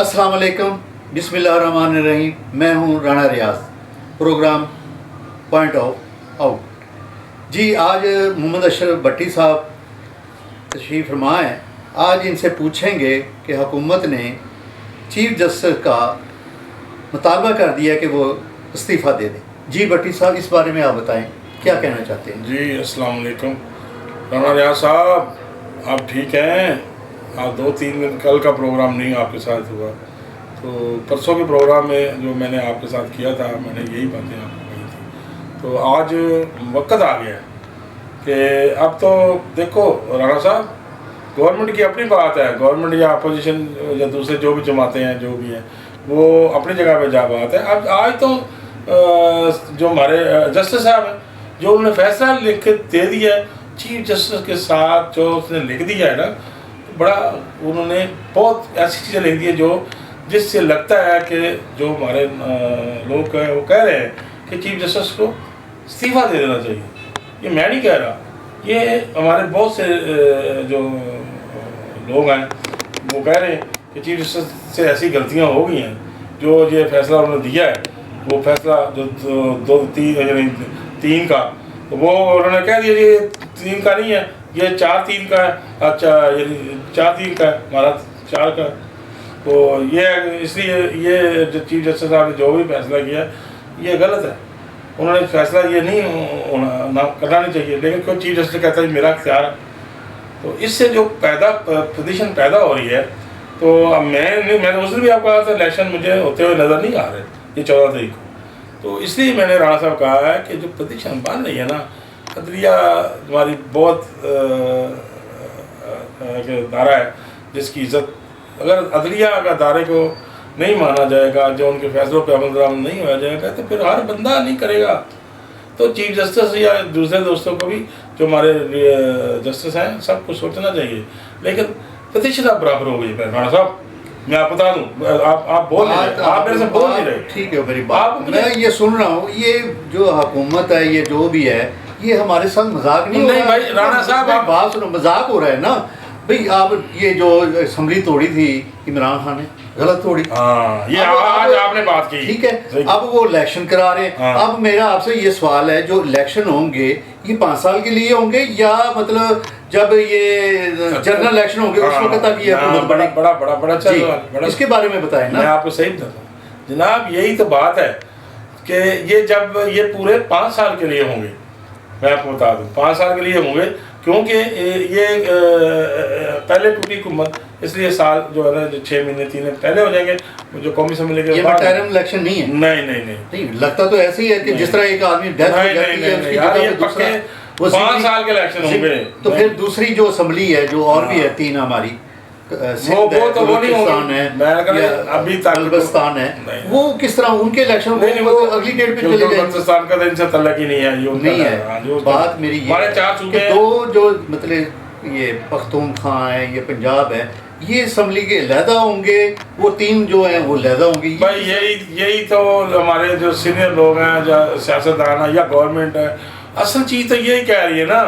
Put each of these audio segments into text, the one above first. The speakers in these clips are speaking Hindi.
अस्सलाम वालेकुम, बिस्मिल्लाहिर्रहमानिर्रहीम। मैं हूं राणा रियाज, प्रोग्राम पॉइंट ऑफ आउट। जी, आज मोहम्मद अशरफ भट्टी साहब तशरीफ़ फरमा हैं। आज इनसे पूछेंगे कि हुकूमत ने चीफ जस्टिस का मुतालबा कर दिया कि वो इस्तीफ़ा दे दें। जी भट्टी साहब, इस बारे में आप बताएं, क्या कहना चाहते हैं? जी अस्सलाम वालेकुम। राणा रियाज साहब, आप ठीक हैं? आप 2-3 दिन कल का प्रोग्राम नहीं आपके साथ हुआ, तो परसों के प्रोग्राम में जो मैंने आपके साथ किया था, मैंने यही बातें आपको कही थी। तो आज वक्त आ गया कि अब तो देखो राणा साहब, गवर्नमेंट की अपनी बात है। गवर्नमेंट या अपोजिशन या दूसरे जो भी जमाते हैं, जो भी हैं, वो अपनी जगह पे जा बात है। अब आज तो जो हमारे जस्टिस साहब हैं, जो उन्होंने फैसला लिख के दे दिया है, चीफ जस्टिस के साथ जो उसने लिख दिया है ना, बड़ा उन्होंने बहुत ऐसी चीज़ें लिख दी है जो जिससे लगता है कि जो हमारे लोग हैं वो कह रहे हैं कि चीफ जस्टिस को इस्तीफ़ा दे देना चाहिए। ये मैं नहीं कह रहा, ये हमारे बहुत से जो लोग हैं वो कह रहे हैं कि चीफ जस्टिस से ऐसी गलतियां हो गई हैं, जो ये फैसला उन्होंने दिया है, वो फैसला जो 3 का, तो वो उन्होंने कह दिया ये 3 का नहीं है, ये 4-3 का है। अच्छा, ये 4-3 का है, हमारा 4 का। तो ये इसलिए ये जो चीफ जस्टिस साहब ने जो भी फैसला किया ये गलत है। उन्होंने फैसला ये नहीं ना करना नहीं चाहिए, लेकिन कोई चीफ जस्टिस कहता है मेरा इख्तियार है। तो इससे जो पोजीशन पैदा हो रही है, तो अब मैंने उस दिन भी आपको कहा था इलेक्शन मुझे होते हुए नज़र नहीं आ रहे, ये 14 तारीख को। तो इसलिए मैंने राणा साहब कहा है कि जो पोजीशन बन रही है ना, अदलिया हमारी बहुत दायरा है जिसकी इज़्ज़त, अगर अदलिया का दायरे को नहीं माना जाएगा, जो उनके फैसलों पर अमल दरामद नहीं होया जाएगा, तो फिर हर बंदा नहीं करेगा। तो चीफ जस्टिस या दूसरे दोस्तों को भी, जो हमारे जस्टिस हैं, सबको सोचना चाहिए। लेकिन पोजीशन आप बराबर हो गई राणा साहब, मैं आपको बता दूं, आप बोल नहीं रहे, आप मेरे से बोल नहीं रहे। ठीक है, मेरी बात मैं ये सुन रहा हूँ। ये जो हुकूमत है, ये जो भी है, ये हमारे साथ मजाक नहीं हो रहा। भाई राणा साहब, आप बात सुनो, मजाक हो रहा है ना भाई। आप ये जो असम्बली तोड़ी थी इमरान खान ने, गलत तोड़ी। ये आज आपने बात की, ठीक है। अब वो इलेक्शन करा रहे हैं। अब मेरा आपसे ये सवाल है, जो इलेक्शन होंगे ये 5 साल के लिए होंगे, या मतलब जब ये जनरल इलेक्शन होंगे उस वक्त तक ये हुकूमत बड़ा अच्छा, इसके बारे में बताएं ना। मैं आपको सही बताऊँ जनाब, यही तो बात है कि ये जब ये पूरे 5 साल के लिए होंगे, मैं आपको बता दूँ 5 साल के लिए होंगे, क्योंकि ये पहले टूटी हुकूमत, इसलिए साल जो है ना, जो 6 महीने 3 महीने पहले हो जाएंगे, जो कौमी असम्बली के बाद। ये इलेक्शन नहीं है। नहीं, लगता तो ऐसे ही है कि जिस तरह एक आदमी डेथ हो जाती है, उसकी जगह पे दूसरा 5 साल के इलेक्शन होंगे। तो फिर दूसरी जो असम्बली है, जो और भी है 3 हमारी, वो तो वो नहीं है, अभी बलूचिस्तान है, वो किस तरह उनके इलेक्शन वो अगली डेट पे चले जाएंगे। बलूचिस्तान का इनसे तल्लक ही नहीं है, नहीं है। बात मेरी ये हमारे 4 सूबे, दो जो मतलब ये पख्तूनख्वा है, ये पंजाब है, ये असम्बली के अलहदा होंगे, वो 3 जो हैं वो अलहदा होंगे। भाई यही तो हमारे जो सीनियर लोग हैं, जो सियासतदान है या गवर्नमेंट है, असल चीज़ तो यही कह रही है ना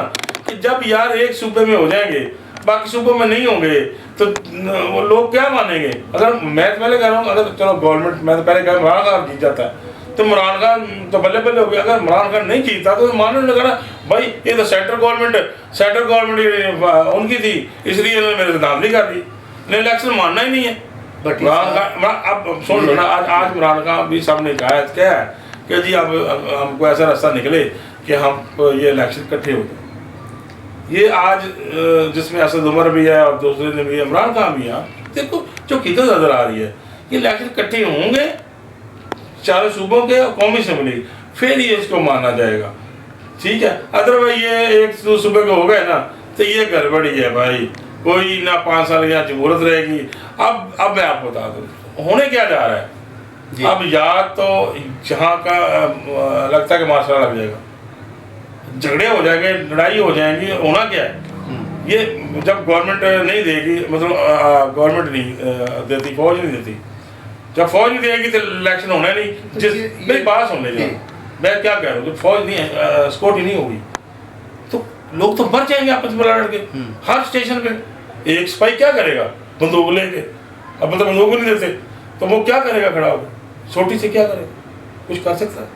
कि जब यार एक सूबे में हो जाएंगे, बाकी सूबों में नहीं होंगे, तो वो लोग क्या मानेंगे। अगर मैं पहले कह रहा हूँ, अगर चलो गवर्नमेंट, मैं तो पहले कह इमरान खान जीत जाता है तो इमरान खान तो बल्ले बल्ले हो गया। अगर इमरान खान नहीं जीता तो मानने लगा ना, भाई ये तो सेंट्रल गवर्नमेंट उनकी थी, इसलिए इन्होंने मेरे से दाखिली कर दी, नहीं इलेक्शन मानना ही नहीं है। इमरान खान, अब सुन लो ना, आज इमरान खान भी सामने कहा है क्या है कि जी अब हमको ऐसा रास्ता निकले कि हम ये इलेक्शन इकट्ठे हो गए। ये आज जिसमें असद उमर भी है और दूसरे ने भी, इमरान खान भी है, देखो जो किधर नजर आ रही है, ये इलेक्शन इकट्ठे होंगे 4 सूबों के कौमी असम्बली, फिर ये इसको माना जाएगा, ठीक है। अदरवाइज ये 1-2 सूबे के हो गए ना, तो ये गड़बड़ी है भाई, कोई ना 5 साल की जरूरत रहेगी। अब मैं आपको बता दूँ होने क्या जा रहा है। अब या तो जहाँ का लगता है कि मार्शल लग जाएगा, झगड़े हो जाएंगे, लड़ाई हो जाएंगी, होना क्या है। ये जब गवर्नमेंट नहीं देगी, मतलब गवर्नमेंट नहीं देती, फौज नहीं देती, जब फौज नहीं देगी तो इलेक्शन होना नहीं। जिस मेरी बात सुन लीजिए, मैं क्या कह रहा हूँ, जब फौज नहीं है, स्कोट ही नहीं होगी, तो लोग तो मर जाएंगे आपस में लड़ के। हर स्टेशन पे एक सिपाही क्या करेगा, बंदूक लेके अब मतलब लोग भी नहीं देते, तो वो क्या करेगा खड़ा होकर, छोटी से क्या करेगा, कुछ कर सकता है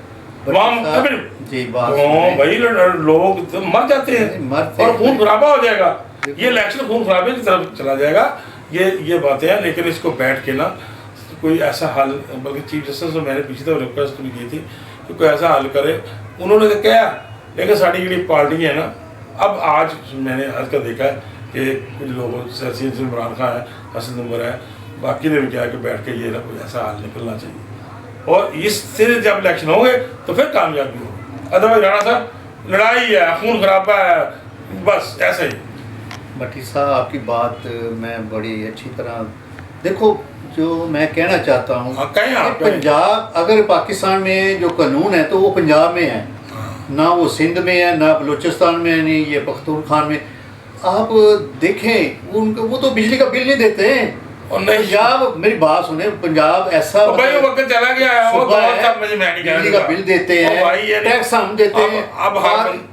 वहाँ जी बात तो भाई लोग तो मर जाते हैं और खून खराबा हो जाएगा, ये इलेक्शन खून खराबे की तरफ चला जाएगा। ये बातें हैं, लेकिन इसको बैठ के ना कोई ऐसा हल, बल्कि चीफ जस्टिस से मैंने पीछे तो रिक्वेस्ट भी की थी कि कोई ऐसा हल करे, उन्होंने तो कहा, लेकिन साड़ी जी पार्टी है ना, अब आज मैंने आज का देखा है कि कुछ लोगों जैसे इमरान खान है, हसन उमर है, बाकी ने भी कहा कि बैठ के ये ना कोई ऐसा हल निकलना चाहिए, और इससे जब इलेक्शन होंगे तो फिर कामयाबी होगी। अदरवाइज राणा साहब लड़ाई है, खून खराबा है, बस ऐसे ही। भट्टी साहब आपकी बात मैं बड़ी अच्छी तरह, देखो जो मैं कहना चाहता हूँ, पंजाब अगर पाकिस्तान में जो कानून है तो वो पंजाब में है, ना वो सिंध में है, ना बलूचिस्तान में है, नहीं ये पख्तूनखान में। आप देखें उनको, वो तो बिजली का बिल नहीं देते हैं। और नहीं पंजाब, मेरी बात सुने, पंजाब ऐसा भाई वो वक्त चला गया है, वो दौर तक मुझे मैं नहीं बिजली का बिल देते हैं, टैक्स हम देते हैं। अब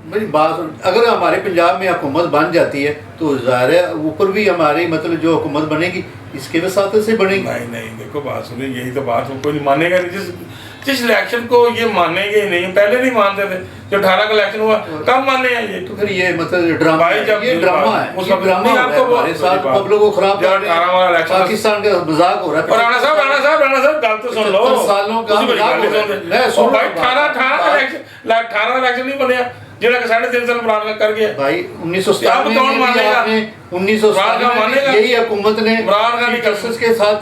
मेरी बात सुन, अगर हमारे पंजाब में हुकूमत बन जाती है तो ज़ाहिर है ऊपर भी हमारी मतलब जो हुकूमत बनेगी इसके वसाते से बनेगी। नहीं देखो बात सुनिए, यही तो बात कोई नहीं मानेगा नहीं, जिस इलेक्शन को ये मानेंगे ही नहीं, पहले नहीं मानते थे, जो 18 का इलेक्शन हुआ कब माने हैं ये, तो फिर ये मतलब ड्रामा है, ये ड्रामा है, उस ड्रामा हमारे साथ पब्लिक को खराब कर रहे हैं, पाकिस्तान का मजाक हो रहा है। राणा साहब गल तो सुन लो, सालों का मजाक हो रहा है। मैं सुन भाई 18 इलेक्शन नहीं बनया जिहड़ा कि 3.5 साल इमरान खान कर गया भाई। 1997 में यही हुकूमत ने इमरान खान के साथ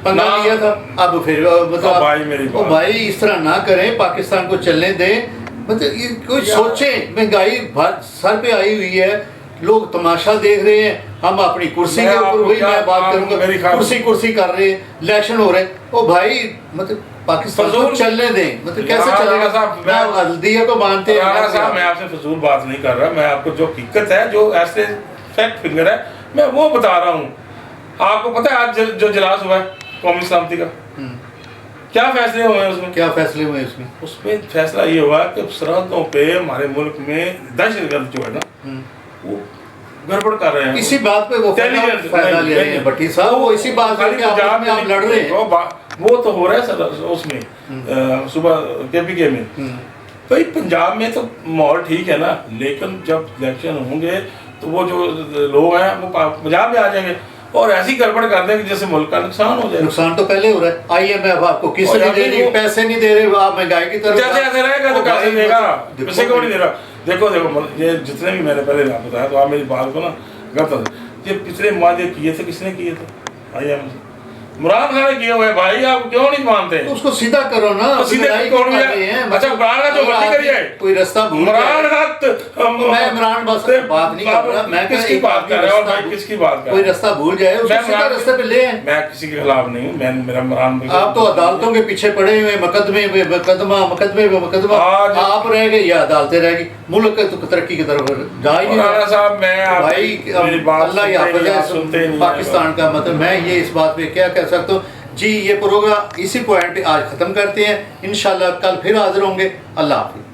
पंगा लिया था। अब फिर मतलब भाई इस तरह ना करें, पाकिस्तान को चलने दें, मतलब ये कोई सोचे। महंगाई सर पे आई हुई है, लोग तमाशा देख रहे हैं, हम अपनी कुर्सी के ऊपर, वही मैं बात करूंगा, कुर्सी कर रहे हैं, इलेक्शन हो रहे हैं। ओ भाई मतलब पाकिस्तान को चलने दें, मतलब कैसे चलेगा? मैं हल्दिया को मानते हैं। राणा साहब मैं आपसे फजूल बात नहीं कर रहा, मैं आपको जो हकीकत है, जो ऐसे फैक्ट फिगर है, मैं वो बता रहा हूँ। आपको पता है आज जो इजलास हुआ है कौमी सलामती का, क्या फैसले हुए हैं उसमें? क्या फैसले हुए उसमें? उसमें फैसला ये हुआ कि सरहदों पे हमारे मुल्क में दहशतगर्द जो है ना वो गड़बड़ कर रहे हैं। इसी बात पे वो फायदा ले रहे हैं भट्टी साहब, वो इसी बात पे पंजाब में आप लड़ रहे हैं, वो तो हो रहा है उसमें सुबह KPK में। भाई पंजाब में तो माहौल ठीक है ना, लेकिन जब इलेक्शन होंगे तो वो जो लोग हैं वो पंजाब में आ जाएंगे और ऐसी गड़बड़ कर देंगे जैसे मुल्क का नुकसान हो जाए। नुकसान तो पहले हो रहा है, IMF आपको किसी नहीं दे रही, पैसे नहीं दे रहे, आप महंगाई की तरफ जैसे ऐसे रहेगा तो कैसे देगा, किसी को नहीं दे रहा। देखो ये जितने भी मैंने पहले बताया, तो आप मेरी बात को ना गलत, ये पिछले वादे किए थे, किसने किए थे? IMF से इमरान खान ने किए हुए। भाई आप क्यों नहीं मानते? तो उसको सीधा करो ना, तो सीधे कौन है? अच्छा इमरान खान जो मर्जी करिए, कोई रास्ता भूल इमरान खान, मैं इमरान बस बात नहीं कर रहा, मैं किसकी बात कर रहा हूं भाई, किसकी बात कर रहा हूं? कोई रास्ता भूल जाए उसको सीधा रास्ते पे ले। मैं किसी के खिलाफ नहीं हूं, मैं मेरा इमरान, आप तो अदालतों के पीछे पड़े हुए, मुकदमे आप रह गए या अदालतें रहेगी, मुल्क तो तरक्की की तरफ जा ही नहीं। राणा साहब मैं भाई अल्लाह याफिज़ है पाकिस्तान का, मतलब मैं ये इस बात पे क्या कह सकता हूँ जी। ये प्रोग्राम इसी पॉइंट पे आज ख़त्म करते हैं, इंशाल्लाह कल फिर हाजिर होंगे। अल्लाह हाफ़िज़।